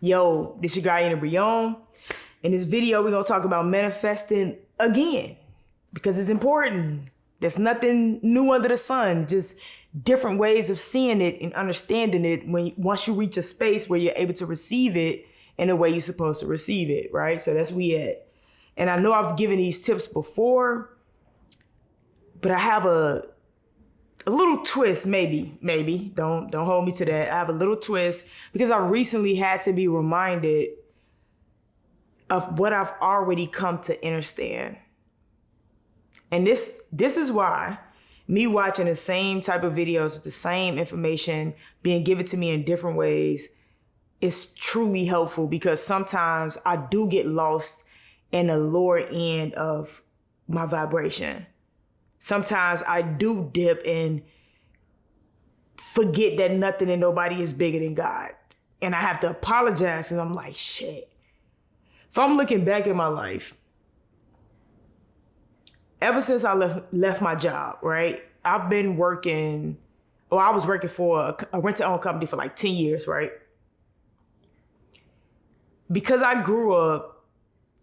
Yo, this your guy, Brion. In this video, we're going to talk about manifesting again because it's important. There's nothing new under the sun, just different ways of seeing it and understanding it once you reach a space where you're able to receive it in the way you're supposed to receive it, right? So that's where we at. And I know I've given these tips before, but I have a little twist, maybe. Don't hold me to that. I have a little twist because I recently had to be reminded of what I've already come to understand. And this is why me watching the same type of videos with the same information being given to me in different ways is truly helpful, because sometimes I do get lost in the lower end of my vibration. Sometimes I do dip and forget that nothing and nobody is bigger than God. And I have to apologize because I'm like, shit. If I'm looking back at my life, ever since I left my job, right? I've been working, I was working for a rent-to-own company for like 10 years, right? Because I grew up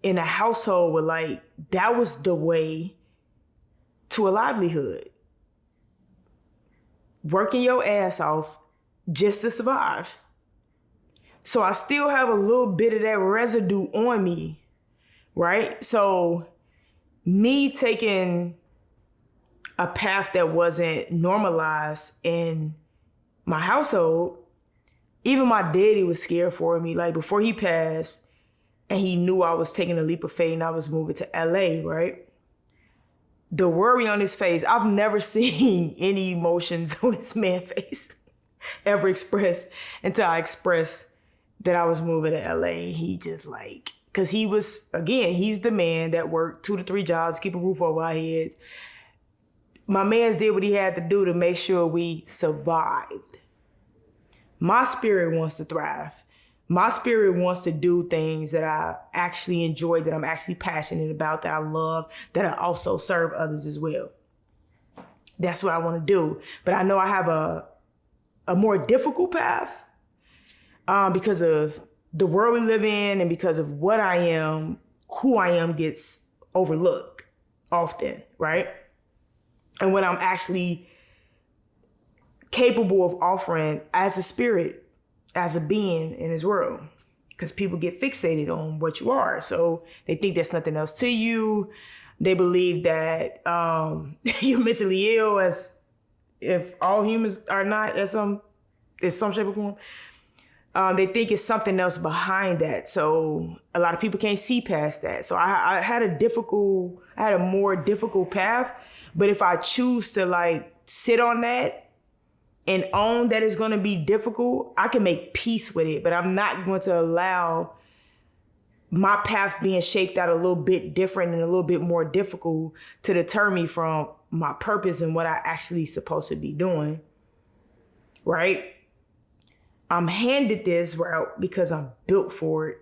in a household where that was the way to a livelihood. Working your ass off just to survive. So I still have a little bit of that residue on me, right? So me taking a path that wasn't normalized in my household, even my daddy was scared for me. Like before he passed and he knew I was taking a leap of faith and I was moving to LA, right? The worry on his face, I've never seen any emotions on this man's face ever expressed until I expressed that I was moving to LA. He just because he was, again, he's the man that worked 2 to 3 jobs, keep a roof over our heads. My man's did what he had to do to make sure we survived. My spirit wants to thrive. My spirit wants to do things that I actually enjoy, that I'm actually passionate about, that I love, that I also serve others as well. That's what I want to do. But I know I have a more difficult path because of the world we live in and because of what I am, who I am gets overlooked often, right? And what I'm actually capable of offering as a spirit, as a being in this world, because people get fixated on what you are. So they think there's nothing else to you. They believe that you're mentally ill, as if all humans are not in some shape or form. They think it's something else behind that. So a lot of people can't see past that. So I had a more difficult path. But if I choose to sit on that and own that it's going to be difficult, I can make peace with it. But I'm not going to allow my path being shaped out a little bit different and a little bit more difficult to deter me from my purpose and what I actually supposed to be doing, right? I'm handed this route because I'm built for it.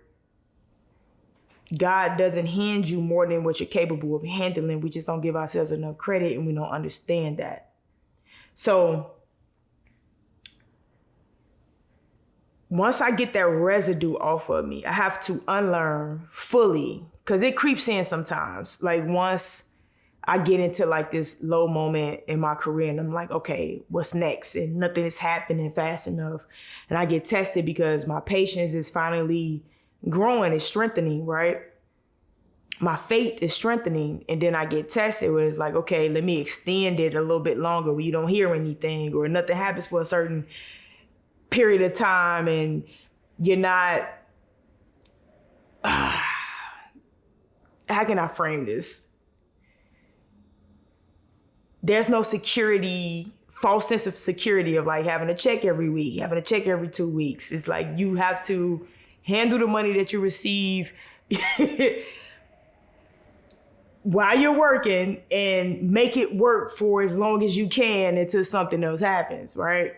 God doesn't hand you more than what you're capable of handling. We just don't give ourselves enough credit and we don't understand that. So once I get that residue off of me, I have to unlearn fully, because it creeps in sometimes. Once I get into this low moment in my career and I'm like, okay, what's next? And nothing is happening fast enough. And I get tested because my patience is finally growing, it's strengthening, right? My faith is strengthening. And then I get tested where it's like, okay, let me extend it a little bit longer where you don't hear anything or nothing happens for a certain period of time and you're not, how can I frame this? There's no security, false sense of security of having a check every week, having a check every 2 weeks. It's you have to handle the money that you receive while you're working and make it work for as long as you can until something else happens, right?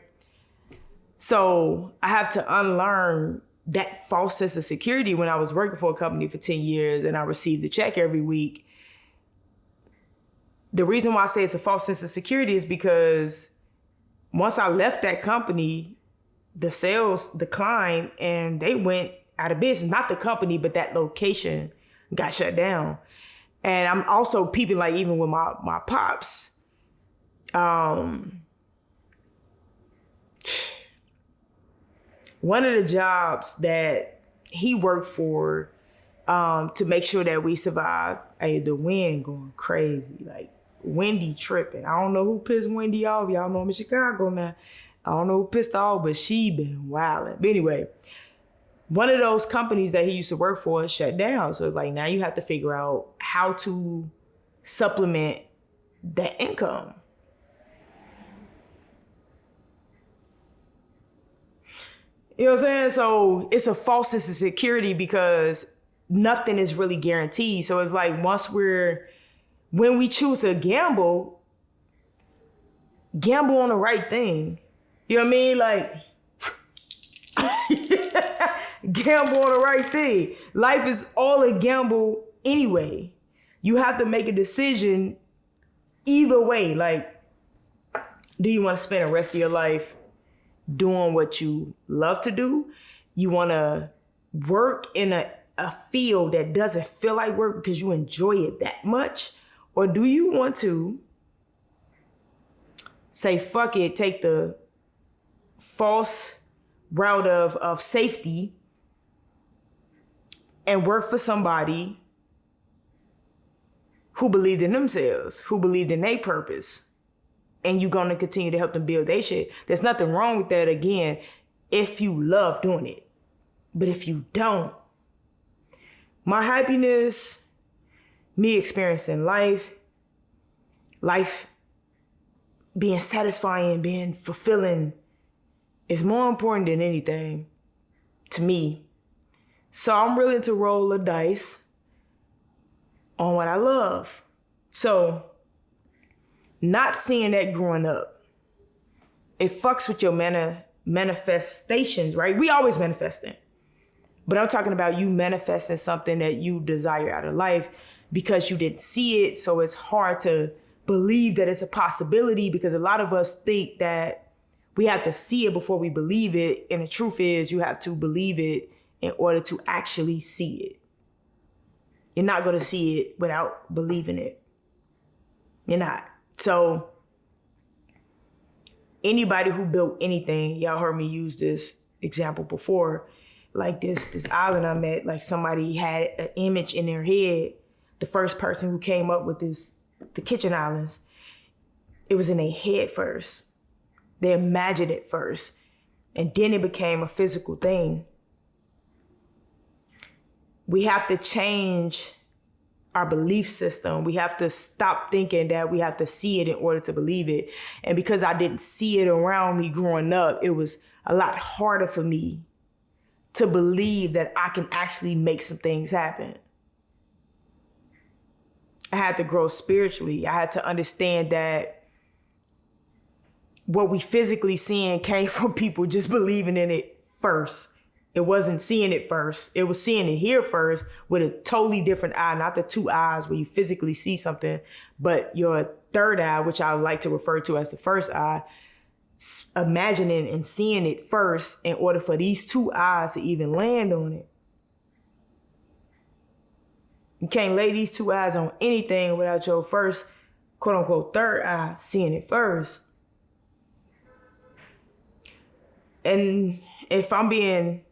So I have to unlearn that false sense of security when I was working for a company for 10 years and I received a check every week. The reason why I say it's a false sense of security is because once I left that company, the sales declined and they went out of business. Not the company, but that location got shut down. And I'm also peeping, like, even with my pops. One of the jobs that he worked for to make sure that we survived, hey, the wind going crazy, like Wendy tripping. I don't know who pissed Wendy off. Y'all know I'm in Chicago now. I don't know who pissed off, but she been wilding. But anyway, one of those companies that he used to work for shut down. So it's like, now you have to figure out how to supplement that income. You know what I'm saying? So it's a false sense of security because nothing is really guaranteed. So it's like when we choose to gamble on the right thing. You know what I mean? Like, gamble on the right thing. Life is all a gamble anyway. You have to make a decision either way. Like, do you want to spend the rest of your life doing what you love to do? You want to work in a field that doesn't feel like work because you enjoy it that much? Or do you want to say, fuck it, take the false route of safety and work for somebody who believed in themselves, who believed in their purpose, and you're going to continue to help them build their shit? There's nothing wrong with that, again, if you love doing it. But if you don't, my happiness, me experiencing life being satisfying, being fulfilling, is more important than anything to me. So I'm willing to roll the dice on what I love. So not seeing that growing up, it fucks with your manifestations, right? We always manifesting. But I'm talking about you manifesting something that you desire out of life because you didn't see it. So it's hard to believe that it's a possibility because a lot of us think that we have to see it before we believe it. And the truth is, you have to believe it in order to actually see it. You're not going to see it without believing it. You're not. So anybody who built anything, y'all heard me use this example before, like this island I'm at, like somebody had an image in their head. The first person who came up with the kitchen islands, it was in their head first. They imagined it first, and then it became a physical thing. We have to change our belief system. We have to stop thinking that we have to see it in order to believe it. And because I didn't see it around me growing up, it was a lot harder for me to believe that I can actually make some things happen. I had to grow spiritually. I had to understand that what we physically seeing came from people just believing in it first. It wasn't seeing it first. It was seeing it here first with a totally different eye, not the two eyes where you physically see something, but your third eye, which I like to refer to as the first eye, imagining and seeing it first in order for these two eyes to even land on it. You can't lay these two eyes on anything without your first, quote unquote, third eye seeing it first. And if I'm being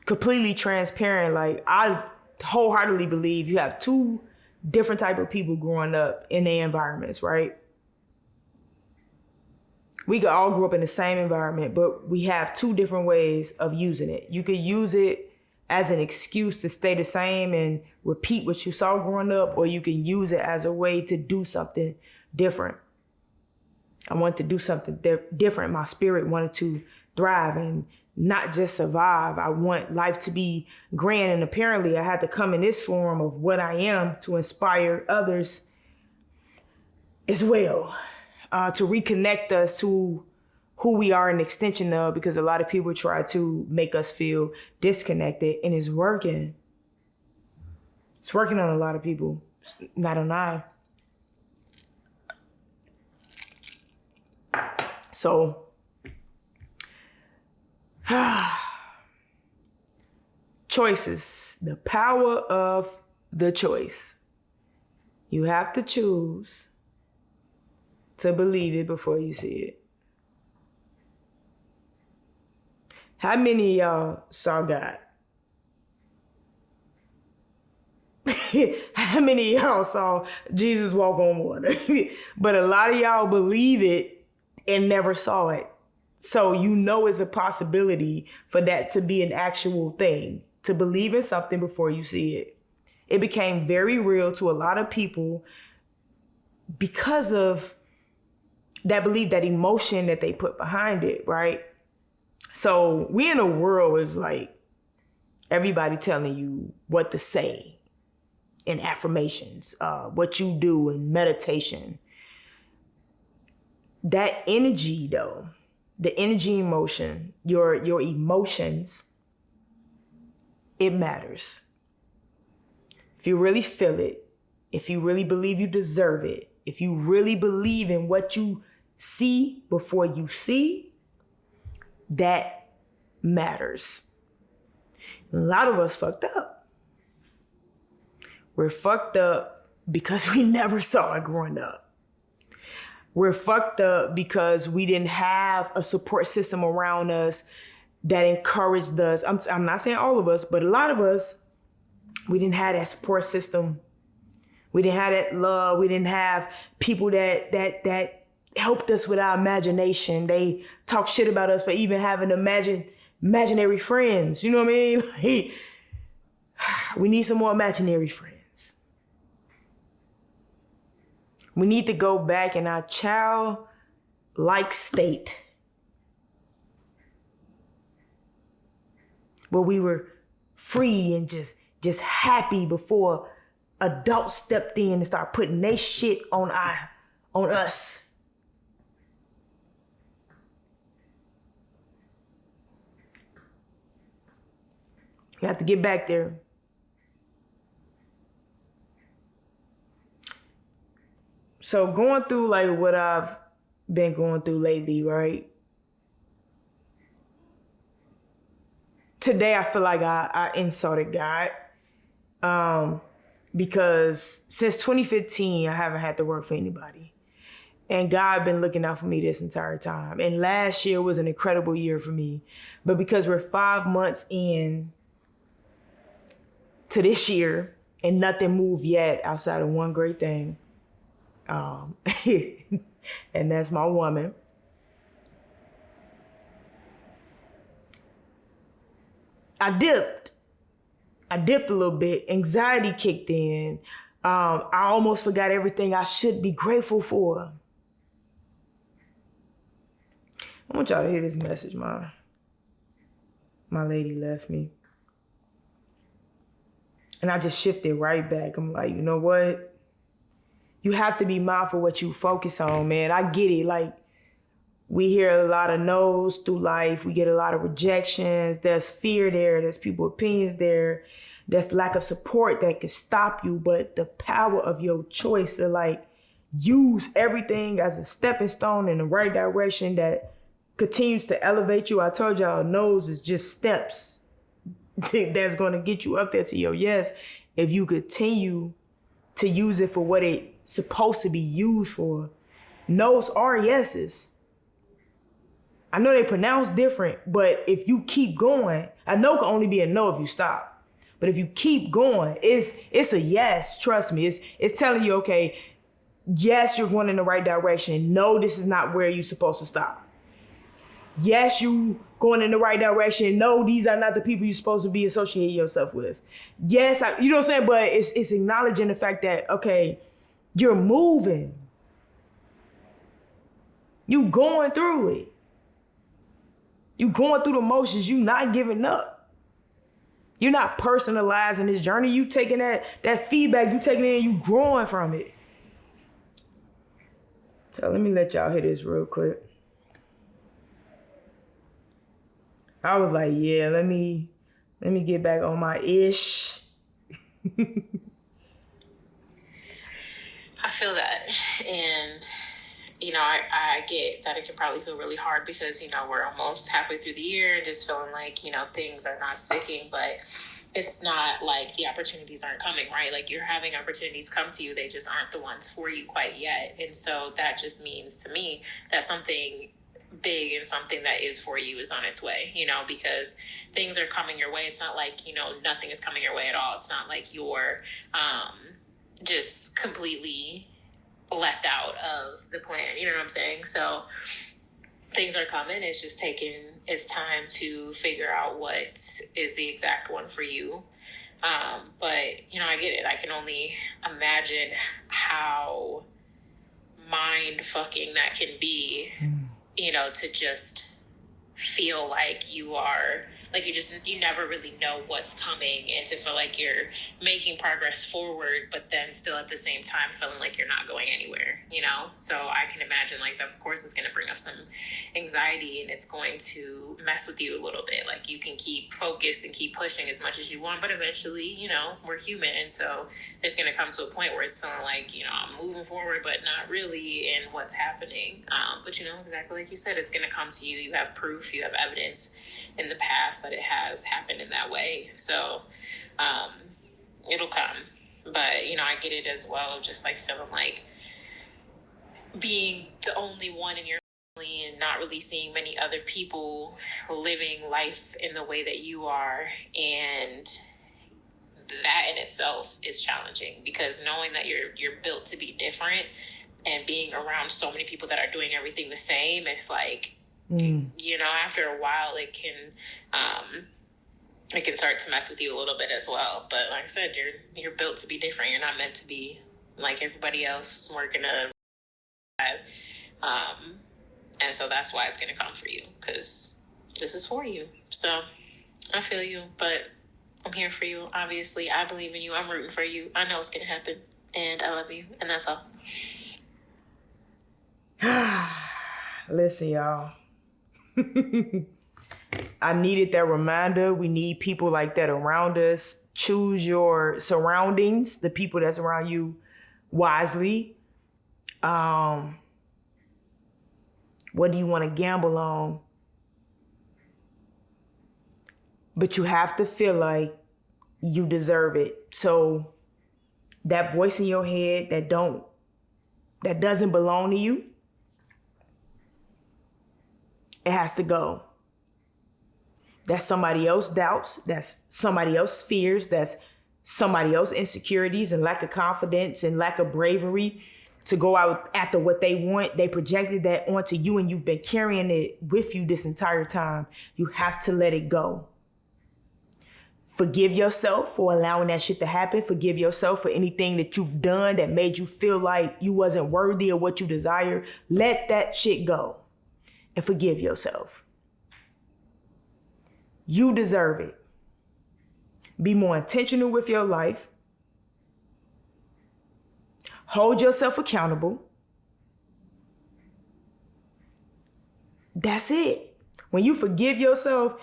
completely transparent, like, I wholeheartedly believe you have two different type of people growing up in their environments, right? We could all grow up in the same environment, but we have two different ways of using it. You could use it as an excuse to stay the same and repeat what you saw growing up, or you can use it as a way to do something different. I wanted to do something different. My spirit wanted to thrive and not just survive. I want life to be grand, and apparently I had to come in this form of what I am to inspire others as well, to reconnect us to who we are an extension of, because a lot of people try to make us feel disconnected, and it's working. It's working on a lot of people, not on I. So Choices. The power of the choice. You have to choose to believe it before you see it. How many of y'all saw God? How many of y'all saw Jesus walk on water? But a lot of y'all believe it and never saw it. So you know it's a possibility for that to be an actual thing, to believe in something before you see it. It became very real to a lot of people because of that belief, that emotion that they put behind it, right? So we in a world is like everybody telling you what to say in affirmations, what you do in meditation. That energy though, the energy emotion, your emotions, it matters. If you really feel it, if you really believe you deserve it, if you really believe in what you see before you see, that matters. A lot of us fucked up. We're fucked up because we never saw it growing up. We're fucked up because we didn't have a support system around us that encouraged us. I'm not saying all of us, but a lot of us, we didn't have that support system. We didn't have that love. We didn't have people that helped us with our imagination. They talk shit about us for even having imaginary friends. You know what I mean? Like, we need some more imaginary friends. We need to go back in our childlike state where we were free and just happy before adults stepped in and started putting their shit on us. You have to get back there. So going through like what I've been going through lately, right? Today I feel like I insulted God. Because since 2015, I haven't had to work for anybody. And God been looking out for me this entire time. And last year was an incredible year for me. But because we're 5 months in to this year and nothing moved yet outside of one great thing, and that's my woman. I dipped a little bit. Anxiety kicked in. I almost forgot everything I should be grateful for. I want y'all to hear this message. My lady left me. And I just shifted right back. I'm like, you know what? You have to be mindful what you focus on, man. I get it. Like, we hear a lot of no's through life. We get a lot of rejections. There's fear there. There's people's opinions there. There's lack of support that can stop you. But the power of your choice to like use everything as a stepping stone in the right direction that continues to elevate you. I told y'all, no's is just steps that's going to get you up there to your yes. If you continue to use it for what it's supposed to be used for. Nos are yeses. I know they pronounce different, but if you keep going, I know it can only be a no if you stop. But if you keep going, it's a yes. Trust me. It's telling you, okay, yes, you're going in the right direction. No, this is not where you're supposed to stop. Yes, you going in the right direction. No, these are not the people you're supposed to be associating yourself with. Yes, you know what I'm saying? But it's acknowledging the fact that, okay, you're moving. You going through it. You going through the motions. You not giving up. You're not personalizing this journey. You taking that feedback, you taking it and you growing from it. So let me let y'all hear this real quick. I was like, yeah, let me get back on my ish. I feel that. And, I get that it can probably feel really hard because, we're almost halfway through the year and just feeling like, things are not sticking, but it's not like the opportunities aren't coming, right? Like you're having opportunities come to you. They just aren't the ones for you quite yet. And so that just means to me that something big and something that is for you is on its way, because things are coming your way. It's not like, nothing is coming your way at all. It's not like you're just completely left out of the plan. You know what I'm saying? So things are coming. It's just it's time to figure out what is the exact one for you. But, I get it. I can only imagine how mind fucking that can be, to just feel like you never really know what's coming, and to feel like you're making progress forward, but then still at the same time feeling like you're not going anywhere, So I can imagine like that, of course, is going to bring up some anxiety, and it's going to mess with you a little bit. Like you can keep focused and keep pushing as much as you want, but eventually, we're human. And so it's going to come to a point where it's feeling like, I'm moving forward, but not really in what's happening. But exactly like you said, it's going to come to you. You have proof, you have evidence in the past that it has happened in that way. So it'll come. But, I get it as well, just like feeling like being the only one in your family and not really seeing many other people living life in the way that you are. And that in itself is challenging, because knowing that you're built to be different and being around so many people that are doing everything the same, it's like, after a while it can start to mess with you a little bit as well. But like I said, you're built to be different. You're not meant to be like everybody else working and so that's why it's going to come for you, because this is for you. So I feel you, but I'm here for you. Obviously, I believe in you. I'm rooting for you. I know it's going to happen, and I love you, and that's all. Listen, y'all. I needed that reminder. We need people like that around us. Choose your surroundings, the people that's around you, wisely. What do you want to gamble on? But you have to feel like you deserve it. So that voice in your head that doesn't belong to you, it has to go. That's somebody else's doubts. That's somebody else's fears. That's somebody else's insecurities and lack of confidence and lack of bravery to go out after what they want. They projected that onto you, and you've been carrying it with you this entire time. You have to let it go. Forgive yourself for allowing that shit to happen. Forgive yourself for anything that you've done that made you feel like you wasn't worthy of what you desire. Let that shit go and forgive yourself. You deserve it. Be more intentional with your life. Hold yourself accountable. That's it. When you forgive yourself,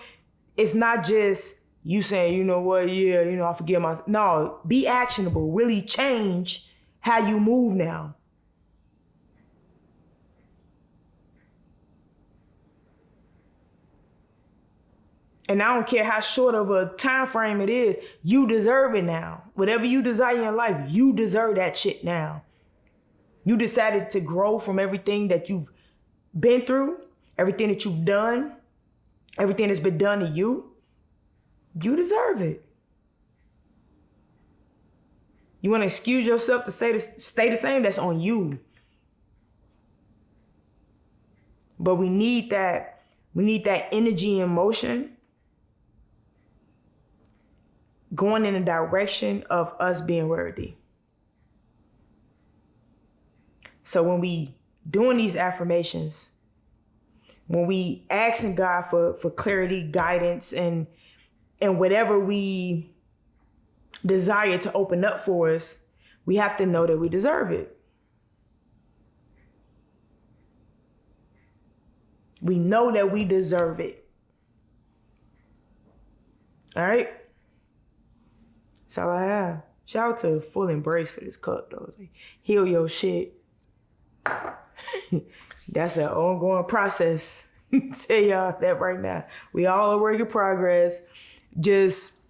it's not just you saying, you know what, I forgive myself. No, be actionable. Really change how you move now. And I don't care how short of a time frame it is, you deserve it now. Whatever you desire in life, you deserve that shit now. You decided to grow from everything that you've been through, everything that you've done, everything that's been done to you. You deserve it. You want to excuse yourself to stay the same? That's on you. But we need that energy and motion going in the direction of us being worthy. So when we doing these affirmations, when we asking God for clarity, guidance, and whatever we desire to open up for us, we have to know that we deserve it. We know that we deserve it. All right? That's all I have. Shout out to Full Embrace for this cup, though. It's like, heal your shit. That's an ongoing process. Tell y'all that right now. We all a work in progress. Just,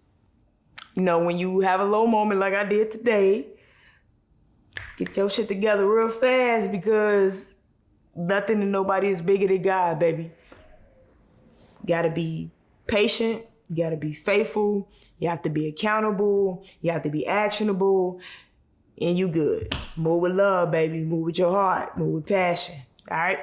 when you have a low moment like I did today, get your shit together real fast because nothing and nobody is bigger than God, baby. You gotta be patient. You gotta be faithful. You have to be accountable. You have to be actionable. And you good. Move with love, baby. Move with your heart. Move with passion. All right?